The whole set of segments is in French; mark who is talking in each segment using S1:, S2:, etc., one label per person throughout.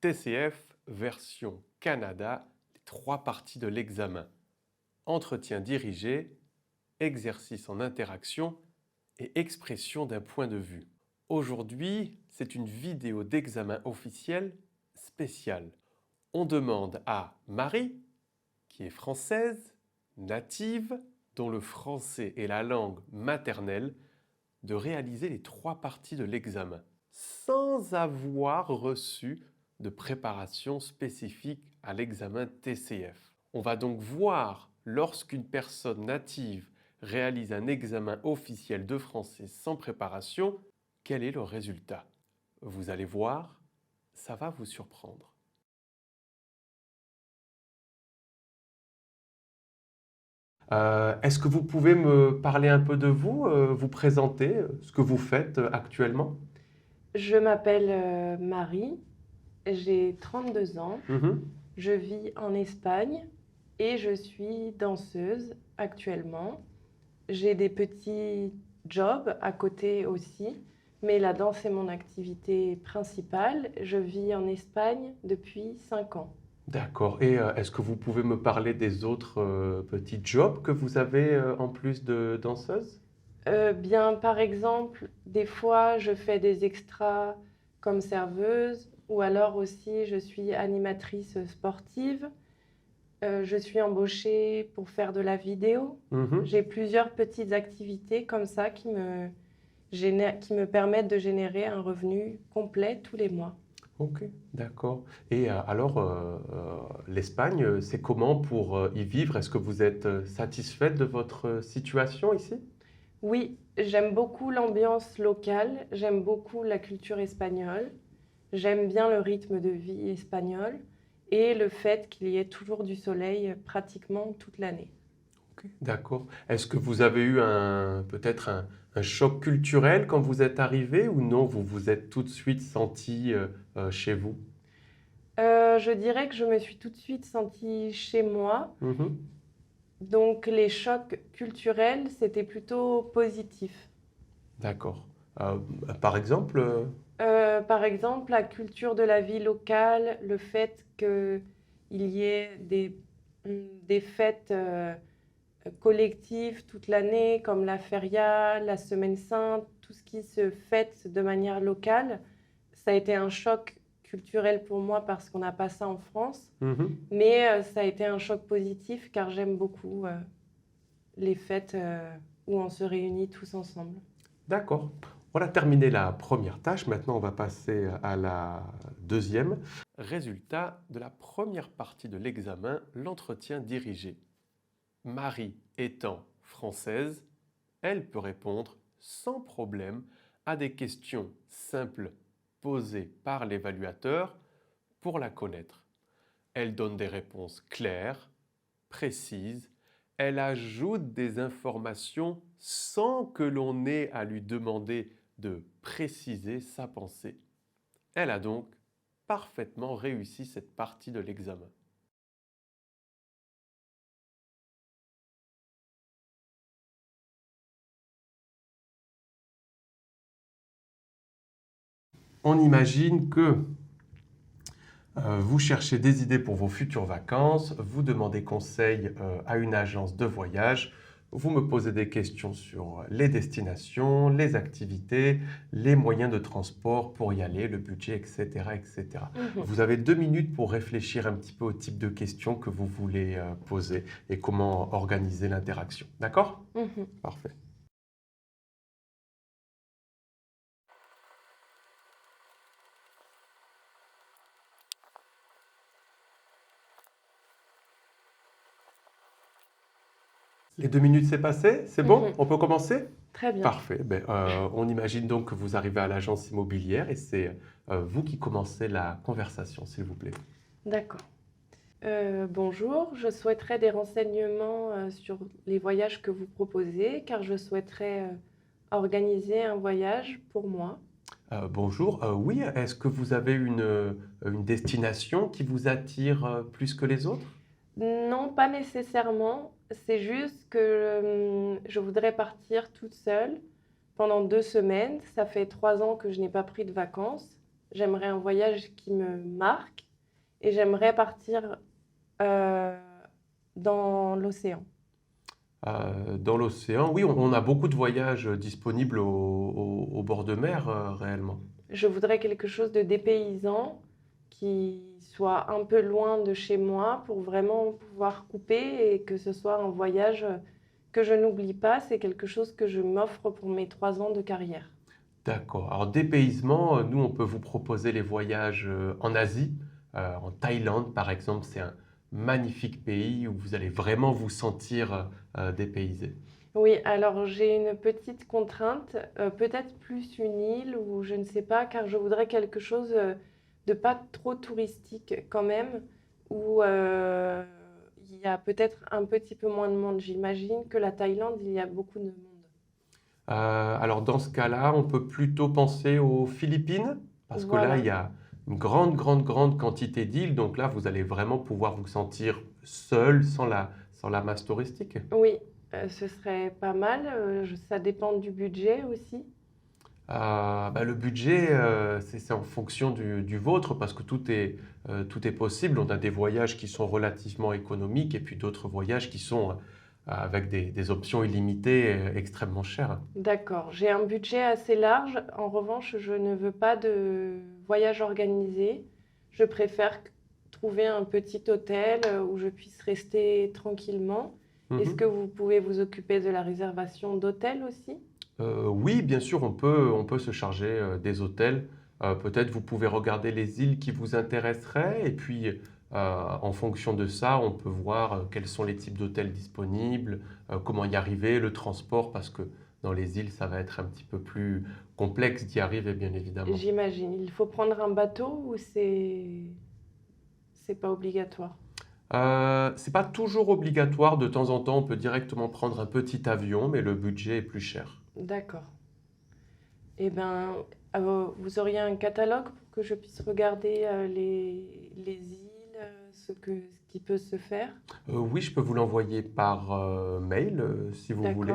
S1: TCF version Canada, les 3 parties de l'examen. Entretien dirigé, exercice en interaction et expression d'un point de vue. Aujourd'hui, c'est une vidéo d'examen officiel spéciale. On demande à Marie, qui est française, native, dont le français est la langue maternelle, de réaliser les 3 parties de l'examen, sans avoir reçu de préparation spécifique à l'examen TCF. On va donc voir, lorsqu'une personne native réalise un examen officiel de français sans préparation, quel est le résultat. Vous allez voir, ça va vous surprendre. Est-ce que vous pouvez me parler un peu de vous, vous présenter, ce que vous faites actuellement?
S2: Je m'appelle Marie, j'ai 32 ans,
S1: Mhm.
S2: je vis en Espagne et je suis danseuse actuellement. J'ai des petits jobs à côté aussi, mais la danse est mon activité principale. Je vis en Espagne depuis 5 ans.
S1: D'accord. Et est-ce que vous pouvez me parler des autres petits jobs que vous avez en plus de danseuse?
S2: Bien, par exemple, des fois, je fais des extras comme serveuse ou alors aussi je suis animatrice sportive. Je suis embauchée pour faire de la vidéo.
S1: Mhm.
S2: J'ai plusieurs petites activités comme ça qui me permettent de générer un revenu complet tous les mois.
S1: Ok, d'accord. Et alors, l'Espagne, c'est comment pour y vivre? Est-ce que vous êtes satisfaite de votre situation ici?
S2: Oui, j'aime beaucoup l'ambiance locale, j'aime beaucoup la culture espagnole, j'aime bien le rythme de vie espagnol et le fait qu'il y ait toujours du soleil pratiquement toute l'année.
S1: Ok, d'accord. Est-ce que vous avez eu peut-être un choc culturel quand vous êtes arrivé ou non, vous vous êtes tout de suite senti chez vous?
S2: Je dirais que je me suis tout de suite sentie chez moi.
S1: Mhm.
S2: Donc les chocs culturels, c'était plutôt positif.
S1: D'accord. Euh, Par exemple,
S2: Par exemple, la culture de la vie locale, le fait qu'il y ait des fêtes collectives toute l'année, comme la feria, la Semaine Sainte, tout ce qui se fête de manière locale, ça a été un choc culturel pour moi parce qu'on n'a pas ça en France.
S1: mhm.
S2: Mais ça a été un choc positif car j'aime beaucoup les fêtes où on se réunit tous ensemble.
S1: D'accord. On a terminé la première tâche. Maintenant, on va passer à la deuxième. Résultat de la première partie de l'examen, l'entretien dirigé. Marie étant française, elle peut répondre sans problème à des questions simples posées par l'évaluateur pour la connaître. Elle donne des réponses claires, précises, elle ajoute des informations sans que l'on ait à lui demander de préciser sa pensée. Elle a donc parfaitement réussi cette partie de l'examen. On imagine que vous cherchez des idées pour vos futures vacances, vous demandez conseil à une agence de voyage, vous me posez des questions sur les destinations, les activités, les moyens de transport pour y aller, le budget, etc., etc.
S2: Mhm.
S1: Vous avez 2 minutes pour réfléchir un petit peu au type de questions que vous voulez poser et comment organiser l'interaction. D'accord?
S2: Mhm.
S1: Parfait. Les 2 minutes, c'est passé? C'est bon?
S2: Mhm.
S1: On peut commencer?
S2: Très bien.
S1: Parfait. Ben, on imagine donc que vous arrivez à l'agence immobilière et c'est vous qui commencez la conversation, s'il vous plaît.
S2: D'accord. Bonjour, je souhaiterais des renseignements sur les voyages que vous proposez, car je souhaiterais organiser un voyage pour moi.
S1: Bonjour. Oui, est-ce que vous avez une destination qui vous attire plus que les autres?
S2: Non, pas nécessairement. C'est juste que je voudrais partir toute seule pendant 2 semaines. Ça fait 3 ans que je n'ai pas pris de vacances J'aimerais un voyage qui me marque et j'aimerais partir euh, dans l'océan.
S1: Dans l'océan, oui, on a beaucoup de voyages disponibles au bord de mer, réellement.
S2: Je voudrais quelque chose de dépaysant qui soit un peu loin de chez moi pour vraiment pouvoir couper et que ce soit un voyage que je n'oublie pas. C'est quelque chose que je m'offre pour mes 3 ans de carrière.
S1: D'accord. Alors, dépaysement, nous, on peut vous proposer les voyages en Asie, en Thaïlande, par exemple. C'est un magnifique pays où vous allez vraiment vous sentir dépaysé.
S2: Oui, alors j'ai une petite contrainte, peut-être plus une île ou je ne sais pas, car je voudrais quelque chose de pas trop touristique quand même, où il y a peut-être un petit peu moins de monde. J'imagine que la Thaïlande, il y a beaucoup de monde.
S1: Alors, dans ce cas-là, on peut plutôt penser aux Philippines, parce que là, il
S2: Voilà.
S1: y a une grande, grande, grande quantité d'îles. Donc là, vous allez vraiment pouvoir vous sentir seul, sans la masse touristique.
S2: Oui, ce serait pas mal. Ça dépend du budget aussi.
S1: Bah, le budget, c'est en fonction du vôtre parce que tout est possible. On a des voyages qui sont relativement économiques et puis d'autres voyages qui sont avec des options illimitées extrêmement chères.
S2: D'accord. J'ai un budget assez large. En revanche, je ne veux pas de voyage organisé. Je préfère trouver un petit hôtel où je puisse rester tranquillement. Est-ce que
S1: Mhm.
S2: vous pouvez vous occuper de la réservation d'hôtel aussi?
S1: Oui, bien sûr, on peut se charger des hôtels. Peut-être vous pouvez regarder les îles qui vous intéresseraient et puis en fonction de ça, on peut voir quels sont les types d'hôtels disponibles, comment y arriver, le transport, parce que dans les îles, ça va être un petit peu plus complexe d'y arriver, bien évidemment.
S2: J'imagine. Il faut prendre un bateau ou c'est pas obligatoire?
S1: C'est pas toujours obligatoire, de temps en temps, on peut directement prendre un petit avion, mais le budget est plus cher.
S2: D'accord. Eh bien, vous auriez un catalogue pour que je puisse regarder les îles, ce qui peut se faire?
S1: Oui, je peux vous l'envoyer par mail si vous voulez.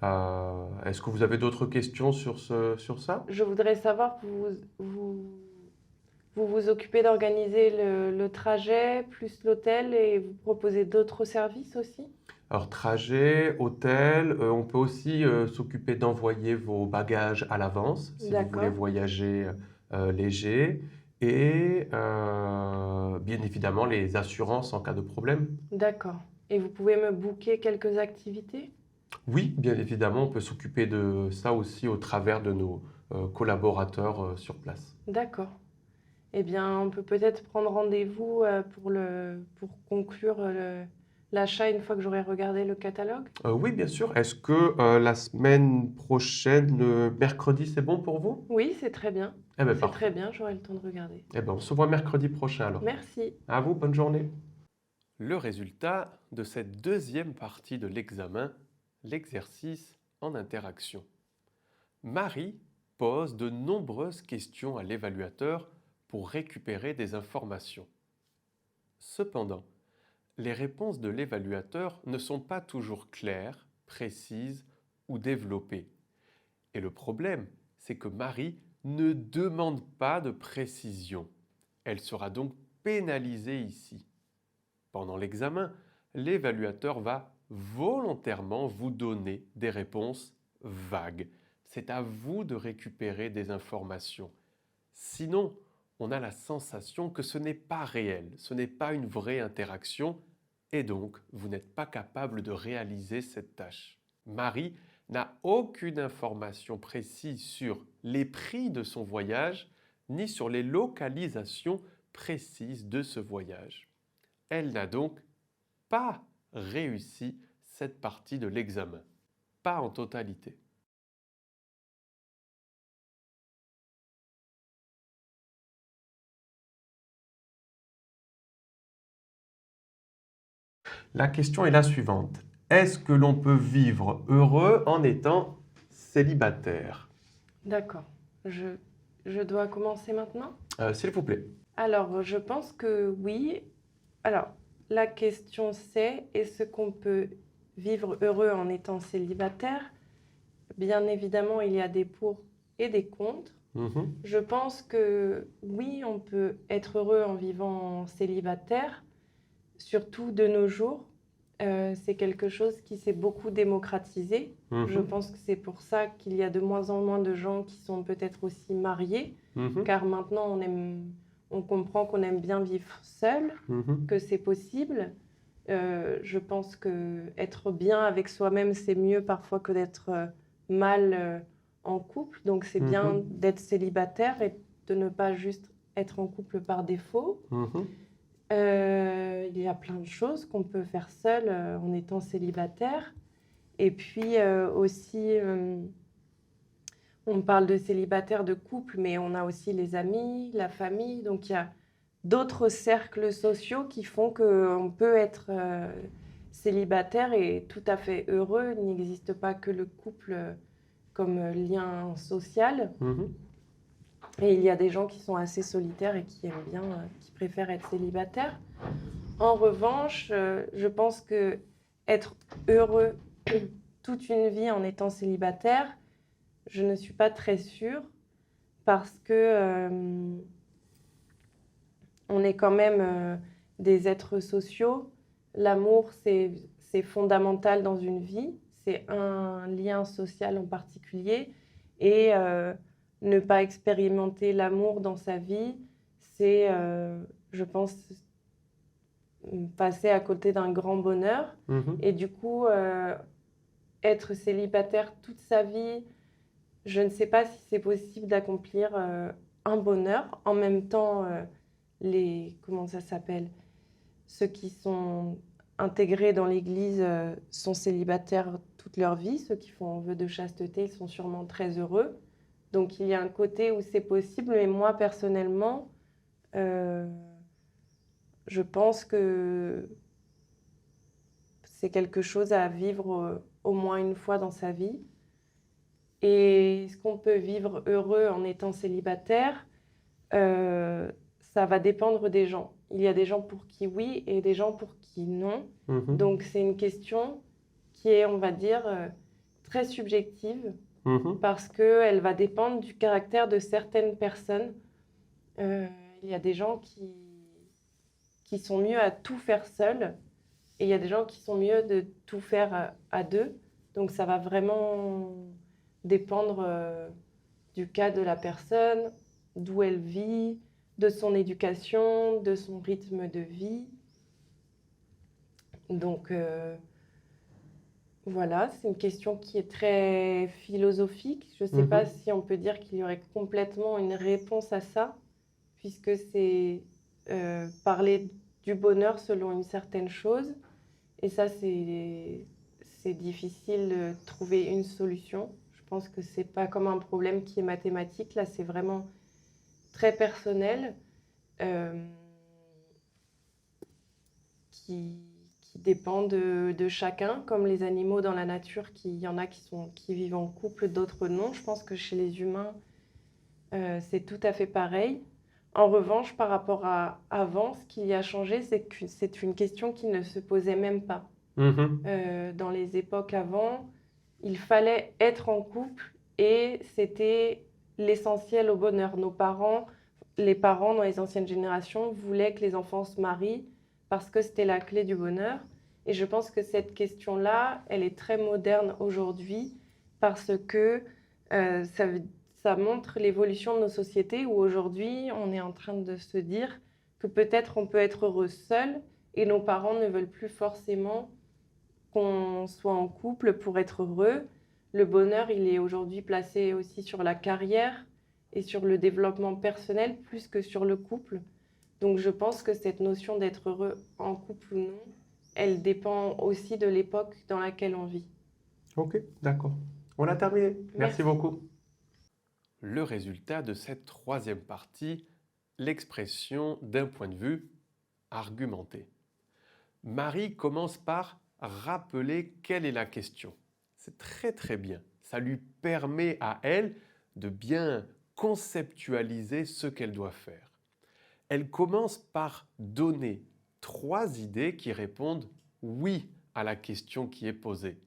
S2: D'accord.
S1: Est-ce que vous avez d'autres questions sur sur ça?
S2: Je voudrais savoir, vous vous occupez d'organiser le trajet, plus l'hôtel, et vous proposez d'autres services aussi?
S1: Alors, trajet, hôtel, on peut aussi s'occuper d'envoyer vos bagages à l'avance si vous voulez
S2: D'accord,
S1: voyager léger. Et bien évidemment, les assurances en cas de problème.
S2: d'accord. Et vous pouvez me booker quelques activités?
S1: Oui, bien évidemment, on peut s'occuper de ça aussi au travers de nos collaborateurs sur place.
S2: D'accord. Eh bien, on peut peut-être prendre rendez-vous pour conclure l'achat une fois que j'aurai regardé le catalogue?
S1: Oui, bien sûr. Est-ce que la semaine prochaine, le mercredi, c'est bon pour vous?
S2: Oui, c'est très bien.
S1: Eh bien,
S2: C'est très
S1: parfait.
S2: bien, j'aurai le temps de regarder.
S1: Eh bien, on se voit mercredi prochain alors.
S2: Merci.
S1: À vous, bonne journée. Le résultat de cette deuxième partie de l'examen, l'exercice en interaction. Marie pose de nombreuses questions à l'évaluateur pour récupérer des informations. Cependant, les réponses de l'évaluateur ne sont pas toujours claires, précises ou développées. Et le problème, c'est que Marie ne demande pas de précision. Elle sera donc pénalisée ici. Pendant l'examen, l'évaluateur va volontairement vous donner des réponses vagues. C'est à vous de récupérer des informations. Sinon, on a la sensation que ce n'est pas réel, ce n'est pas une vraie interaction, et donc vous n'êtes pas capable de réaliser cette tâche. Marie n'a aucune information précise sur les prix de son voyage, ni sur les localisations précises de ce voyage. Elle n'a donc pas réussi cette partie de l'examen, pas en totalité. La question est la suivante. Est-ce que l'on peut vivre heureux en étant célibataire?
S2: D'accord. Je, je dois commencer maintenant?
S1: S'il vous plaît.
S2: Alors, je pense que oui. Alors, la question c'est, est-ce qu'on peut vivre heureux en étant célibataire? Bien évidemment, il y a des pour et des contre.
S1: Mhm.
S2: Je pense que oui, on peut être heureux en vivant célibataire, surtout de nos jours. C'est quelque chose qui s'est beaucoup démocratisé. Je
S1: Mhm.
S2: pense que c'est pour ça qu'il y a de moins en moins de gens qui sont peut-être aussi mariés,
S1: Mhm.
S2: car maintenant on comprend qu'on aime bien vivre seul,
S1: Mhm.
S2: que c'est possible. Je pense que être bien avec soi-même, c'est mieux parfois que d'être mal en couple. Donc c'est bien
S1: Mhm.
S2: d'être célibataire et de ne pas juste être en couple par défaut.
S1: Mhm.
S2: Il y a plein de choses qu'on peut faire seul en étant célibataire. Et puis aussi, on parle de célibataire, de couple, mais on a aussi les amis, la famille. Donc il y a d'autres cercles sociaux qui font qu'on peut être célibataire et tout à fait heureux. Il n'existe pas que le couple comme lien social.
S1: Mhm.
S2: Et il y a des gens qui sont assez solitaires et qui aiment bien, qui préfèrent être célibataires. En revanche, je pense que être heureux toute une vie en étant célibataire, je ne suis pas très sûre parce que on est quand même des êtres sociaux. L'amour, c'est fondamental dans une vie. C'est un lien social en particulier. Et ne pas expérimenter l'amour dans sa vie, c'est, je pense, passer à côté d'un grand bonheur.
S1: Mhm.
S2: Et du coup, être célibataire toute sa vie, je ne sais pas si c'est possible d'accomplir un bonheur. En même temps, comment ça s'appelle? Ceux qui sont intégrés dans l'Église sont célibataires toute leur vie. Ceux qui font vœu de chasteté, ils sont sûrement très heureux. Donc il y a un côté où c'est possible, mais moi personnellement, euh, je pense que c'est quelque chose à vivre au moins une fois dans sa vie. Et est-ce qu'on peut vivre heureux en étant célibataire? Euh, Ça va dépendre des gens. Il y a des gens pour qui oui et des gens pour qui non.
S1: Mhm.
S2: Donc c'est une question qui est, on va dire, très subjective
S1: Mhm.
S2: parce qu'elle va dépendre du caractère de certaines personnes. Euh, il y a des gens qui sont mieux à tout faire seuls et il y a des gens qui sont mieux de tout faire à deux. Donc ça va vraiment dépendre du cas de la personne, d'où elle vit, de son éducation, de son rythme de vie. Donc voilà, c'est une question qui est très philosophique. Je ne sais pas
S1: Mhm.
S2: si on peut dire qu'il y aurait complètement une réponse à ça, puisque c'est parler du bonheur selon une certaine chose. Et ça, c'est difficile de trouver une solution. Je pense que c'est pas comme un problème qui est mathématique. Là, c'est vraiment très personnel, euh, qui, qui dépend de chacun, comme les animaux dans la nature, il y en a qui vivent en couple, d'autres non. Je pense que chez les humains, c'est tout à fait pareil. En revanche, par rapport à avant, ce qui a changé, c'est que c'est une question qui ne se posait même pas.
S1: Mhm.
S2: Dans les époques avant, il fallait être en couple et c'était l'essentiel au bonheur. Les parents dans les anciennes générations voulaient que les enfants se marient parce que c'était la clé du bonheur. Et je pense que cette question-là, elle est très moderne aujourd'hui parce que euh, ça, ça montre l'évolution de nos sociétés où aujourd'hui, on est en train de se dire que peut-être on peut être heureux seul et nos parents ne veulent plus forcément qu'on soit en couple pour être heureux. Le bonheur, il est aujourd'hui placé aussi sur la carrière et sur le développement personnel plus que sur le couple. Donc je pense que cette notion d'être heureux en couple ou non, elle dépend aussi de l'époque dans laquelle on vit.
S1: Ok, d'accord. On a terminé. Merci
S2: Merci.
S1: beaucoup. Le résultat de cette troisième partie, l'expression d'un point de vue argumenté. Marie commence par rappeler quelle est la question. C'est très très bien. Ça lui permet à elle de bien conceptualiser ce qu'elle doit faire. Elle commence par donner 3 idées qui répondent oui à la question qui est posée.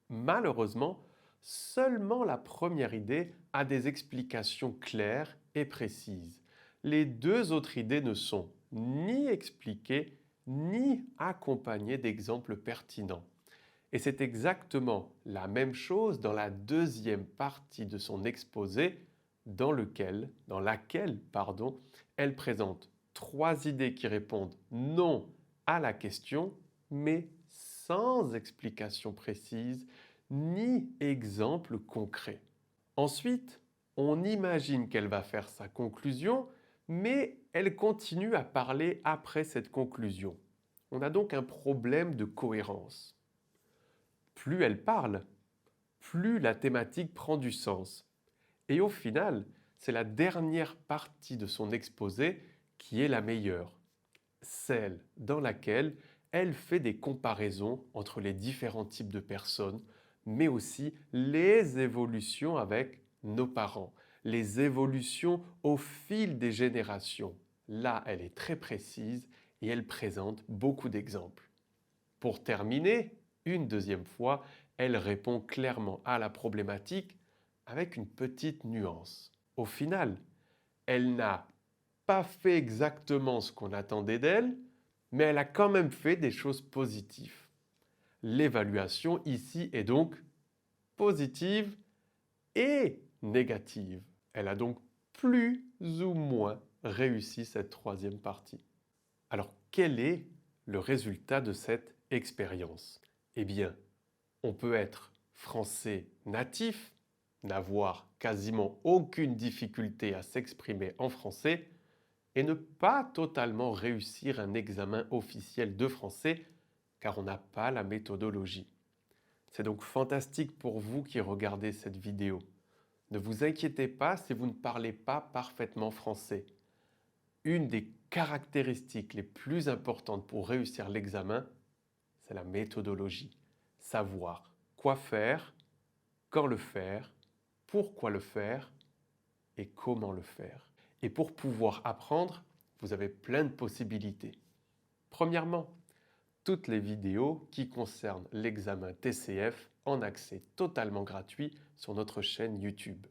S1: Malheureusement, Seulement la première idée a des explications claires et précises. Les deux autres idées ne sont ni expliquées ni accompagnées d'exemples pertinents. Et c'est exactement la même chose dans la deuxième partie de son exposé dans laquelle, elle présente trois idées qui répondent non à la question, mais sans explication précise ni exemple concret. Ensuite, on imagine qu'elle va faire sa conclusion, mais elle continue à parler après cette conclusion. On a donc un problème de cohérence. Plus elle parle, plus la thématique prend du sens. Et au final, c'est la dernière partie de son exposé qui est la meilleure, celle dans laquelle elle fait des comparaisons entre les différents types de personnes, mais aussi les évolutions avec nos parents, les évolutions au fil des générations. Là, elle est très précise et elle présente beaucoup d'exemples. Pour terminer, une deuxième fois, elle répond clairement à la problématique avec une petite nuance. Au final, elle n'a pas fait exactement ce qu'on attendait d'elle, mais elle a quand même fait des choses positives. L'évaluation ici est donc positive et négative. Elle a donc plus ou moins réussi cette troisième partie. Alors, quel est le résultat de cette expérience? Eh bien, on peut être français natif, n'avoir quasiment aucune difficulté à s'exprimer en français et ne pas totalement réussir un examen officiel de français car on n'a pas la méthodologie. C'est donc fantastique pour vous qui regardez cette vidéo. Ne vous inquiétez pas si vous ne parlez pas parfaitement français. Une des caractéristiques les plus importantes pour réussir l'examen, c'est la méthodologie. Savoir quoi faire, quand le faire, pourquoi le faire et comment le faire. Et pour pouvoir apprendre, vous avez plein de possibilités. Premièrement, toutes les vidéos qui concernent l'examen TCF en accès totalement gratuit sur notre chaîne YouTube.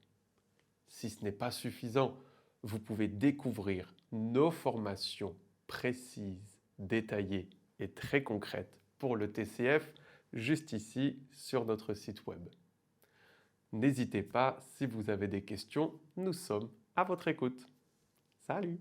S1: Si ce n'est pas suffisant, vous pouvez découvrir nos formations précises, détaillées et très concrètes pour le TCF juste ici sur notre site web. N'hésitez pas, si vous avez des questions, nous sommes à votre écoute. Salut!